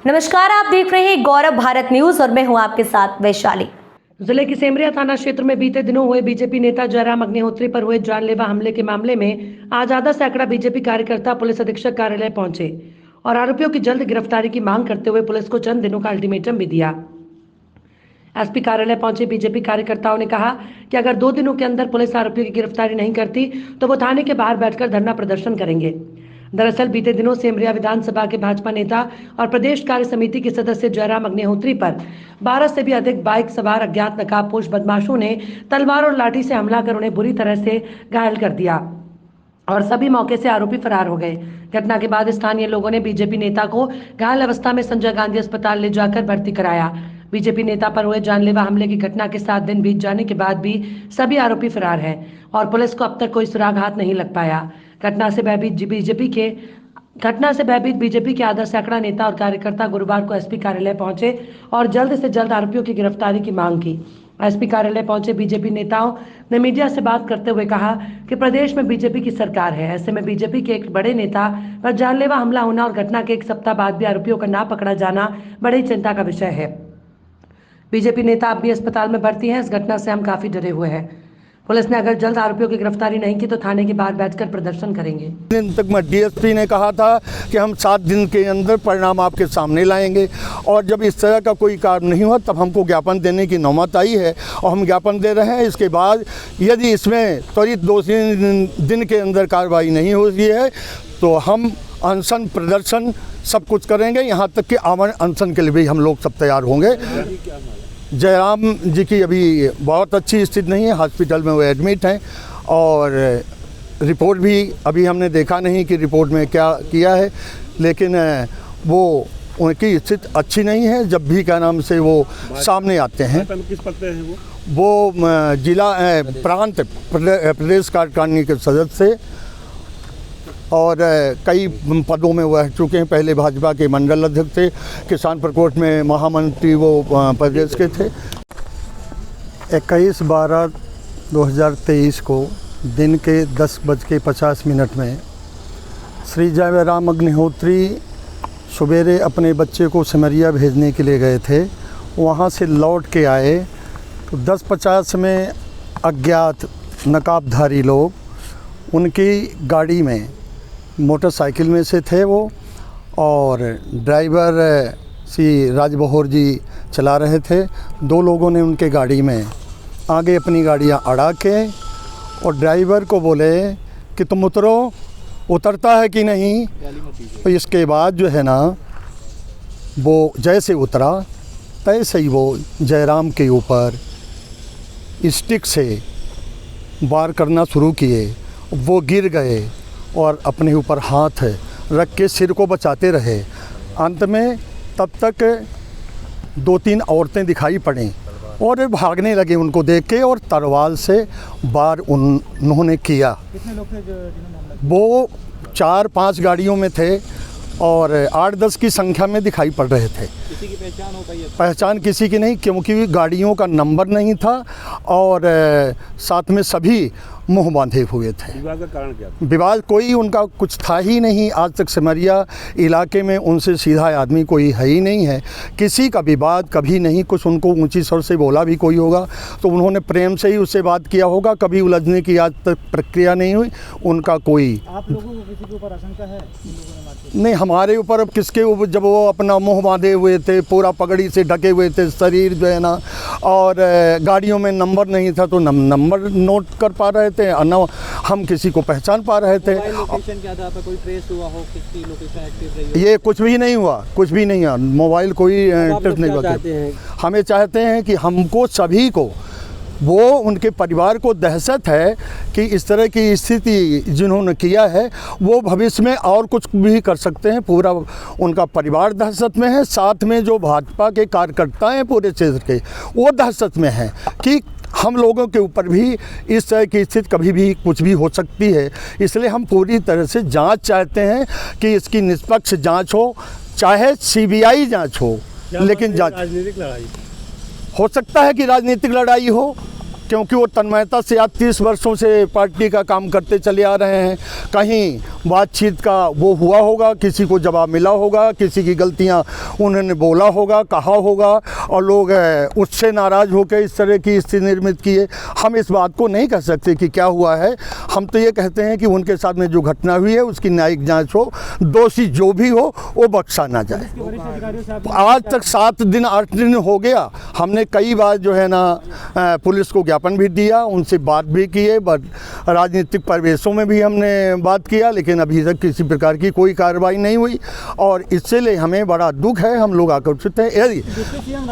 नमस्कार, आप देख रहे हैं गौरव भारत न्यूज और मैं हूं आपके साथ वैशाली। जिले के सेमरिया थाना क्षेत्र में बीते दिनों हुए बीजेपी नेता जयराम अग्निहोत्री पर हुए जानलेवा हमले के मामले में आज आधा सैकड़ा बीजेपी कार्यकर्ता पुलिस अधीक्षक कार्यालय पहुंचे और आरोपियों की जल्द गिरफ्तारी की मांग करते हुए पुलिस को चंद दिनों का अल्टीमेटम भी दिया। एसपी कार्यालय पहुंचे बीजेपी कार्यकर्ताओं ने कहा कि अगर 2 दिनों के अंदर पुलिस आरोपियों की गिरफ्तारी नहीं करती तो वो थाने के बाहर बैठकर धरना प्रदर्शन करेंगे। दरअसल बीते दिनों सेमरिया विधानसभा के भाजपा नेता और प्रदेश कार्य समिति के सदस्य जयराम अग्निहोत्री पर 12 से भी अधिक बाइक सवार अज्ञात नकाबपोश बदमाशों ने तलवार और लाठी से हमला कर उन्हें बुरी तरह से घायल कर दिया और सभी मौके से आरोपी फरार हो गए। घटना के बाद स्थानीय लोगों ने बीजेपी नेता को घायल अवस्था में संजय गांधी अस्पताल ले जाकर भर्ती कराया। बीजेपी नेता पर हुए जानलेवा हमले की घटना के 7 दिन बीत जाने के बाद भी सभी आरोपी फरार हैं और पुलिस को अब तक कोई सुराग हाथ नहीं लग पाया। घटना से भयभीत बीजेपी के आधा सैकड़ा नेता और कार्यकर्ता गुरुवार को एसपी कार्यालय पहुंचे और जल्द से जल्द आरोपियों की गिरफ्तारी की मांग की। एसपी कार्यालय पहुंचे बीजेपी नेताओं ने मीडिया से बात करते हुए कहा कि प्रदेश में बीजेपी की सरकार है, ऐसे में बीजेपी के एक बड़े नेता पर जानलेवा हमला होना और घटना के 1 सप्ताह बाद भी आरोपियों का ना पकड़ा जाना बड़ी चिंता का विषय है। बीजेपी नेता अब भी अस्पताल में भर्ती हैं। इस घटना से हम काफी डरे हुए हैं। पुलिस ने अगर जल्द आरोपियों की गिरफ्तारी नहीं की तो थाने के बाहर बैठकर प्रदर्शन करेंगे। दिन तक डीएसपी ने कहा था कि हम 7 दिन के अंदर परिणाम आपके सामने लाएंगे और जब इस तरह का कोई कार्य नहीं हुआ तब हमको ज्ञापन देने की नौबत आई है और हम ज्ञापन दे रहे हैं। इसके बाद यदि इसमें त्वरित 2-3 दिन के अंदर कार्रवाई नहीं होती है तो हम अनशन प्रदर्शन सब कुछ करेंगे, यहाँ तक कि आमरण अनशन के लिए भी हम लोग सब तैयार होंगे। जयराम जी की अभी बहुत अच्छी स्थिति नहीं है, हॉस्पिटल में वो एडमिट हैं और रिपोर्ट भी अभी हमने देखा नहीं कि रिपोर्ट में क्या किया है, लेकिन वो उनकी स्थिति अच्छी नहीं है। जब भी क्या नाम से वो सामने आते हैं। किस पद पे हैं वो जिला प्रांत प्रदेश कार्यकारिणी के सदस्य और कई पदों में वह चुके हैं। पहले भाजपा के मंडल अध्यक्ष थे, किसान प्रकोष्ठ में महामंत्री वो प्रदेश के थे। 21/12/2023 को दिन के 10:50 में श्री जयराम अग्निहोत्री सवेरे अपने बच्चे को सिमरिया भेजने के लिए गए थे। वहाँ से लौट के आए तो 10:50 में अज्ञात नकाबधारी लोग उनकी गाड़ी में, मोटरसाइकिल में से थे वो, और ड्राइवर श्री राजबहोर जी चला रहे थे। 2 लोगों ने उनके गाड़ी में आगे अपनी गाड़ियां अड़ा के और ड्राइवर को बोले कि तुम उतरो, उतरता है कि नहीं। तो इसके बाद जो है ना वो जैसे उतरा तैसे ही वो जयराम के ऊपर स्टिक से वार करना शुरू किए। वो गिर गए और अपने ऊपर हाथ रख के सिर को बचाते रहे। अंत में तब तक 2-3 औरतें दिखाई पड़ीं और भागने लगे उनको देख के और तलवार से वार उन्होंने किया। कितने लोग थे जिन्होंने हमला किया? वो 4-5 गाड़ियों में थे और 8-10 की संख्या में दिखाई पड़ रहे थे। किसी की पहचान हो पाई? पहचान किसी की नहीं, क्योंकि गाड़ियों का नंबर नहीं था और साथ में सभी मुंह बांधे हुए थे। विवाद का कारण क्या था? विवाद कोई उनका कुछ था ही नहीं। आज तक सिमरिया इलाके में उनसे सीधा आदमी कोई है ही नहीं है। किसी का विवाद कभी नहीं। कुछ उनको ऊंची स्वर से बोला भी कोई होगा तो उन्होंने प्रेम से ही उससे बात किया होगा। कभी उलझने की आज तक प्रक्रिया नहीं हुई उनका कोई। आप लोगों को किसी के ऊपर आशंका है? नहीं, हमारे ऊपर अब किसके ऊपर, जब वो अपना मुंह बांधे हुए थे, पूरा पगड़ी से ढके हुए थे शरीर जो है ना, और गाड़ियों में नंबर नहीं था तो नंबर नोट कर पा रहे थे, न हम किसी को पहचान पा रहे थे। लोकेशन क्या था? आपका कोई ट्रेस हुआ हो? किसकी लोकेशन एक्टिव रही हो? ये कुछ भी नहीं हुआ, कुछ भी नहीं हुआ। मोबाइल कोई ट्रेस नहीं हुआ। हमें चाहते हैं कि हमको सभी को, वो उनके परिवार को दहशत है कि इस तरह की स्थिति जिन्होंने किया है वो भविष्य में और कुछ भी कर सकते हैं। पूरा उनका परिवार दहशत में है। साथ में जो भाजपा के कार्यकर्ता हैं पूरे क्षेत्र के, वो दहशत में हैं कि हम लोगों के ऊपर भी इस तरह की स्थिति कभी भी कुछ भी हो सकती है। इसलिए हम पूरी तरह से जांच चाहते हैं कि इसकी निष्पक्ष जांच हो, चाहे सीबीआई जांच हो, लेकिन जांच। राजनीतिक लड़ाई हो सकता है कि राजनीतिक लड़ाई हो, क्योंकि वो तन्मयता से आज 30 वर्षों से पार्टी का काम करते चले आ रहे हैं। कहीं बातचीत का वो हुआ होगा, किसी को जवाब मिला होगा, किसी की गलतियां उन्होंने बोला होगा, कहा होगा, और लोग उससे नाराज़ होकर इस तरह की स्थिति निर्मित किए। हम इस बात को नहीं कह सकते कि क्या हुआ है। हम तो ये कहते हैं कि उनके साथ में जो घटना हुई है उसकी न्यायिक जांच हो, दोषी जो भी हो वो बख्शा ना जाए। आज तक 7 दिन 8 दिन हो गया, हमने कई बार जो है ना पुलिस को ज्ञापन भी दिया, उनसे बात भी की है, बट राजनीतिक परिवेशों में भी हमने बात किया, लेकिन अभी तक किसी प्रकार की कोई कार्रवाई नहीं हुई और इससे ले हमें बड़ा दुख है। हम लोग आक्रोशित हैं। यदि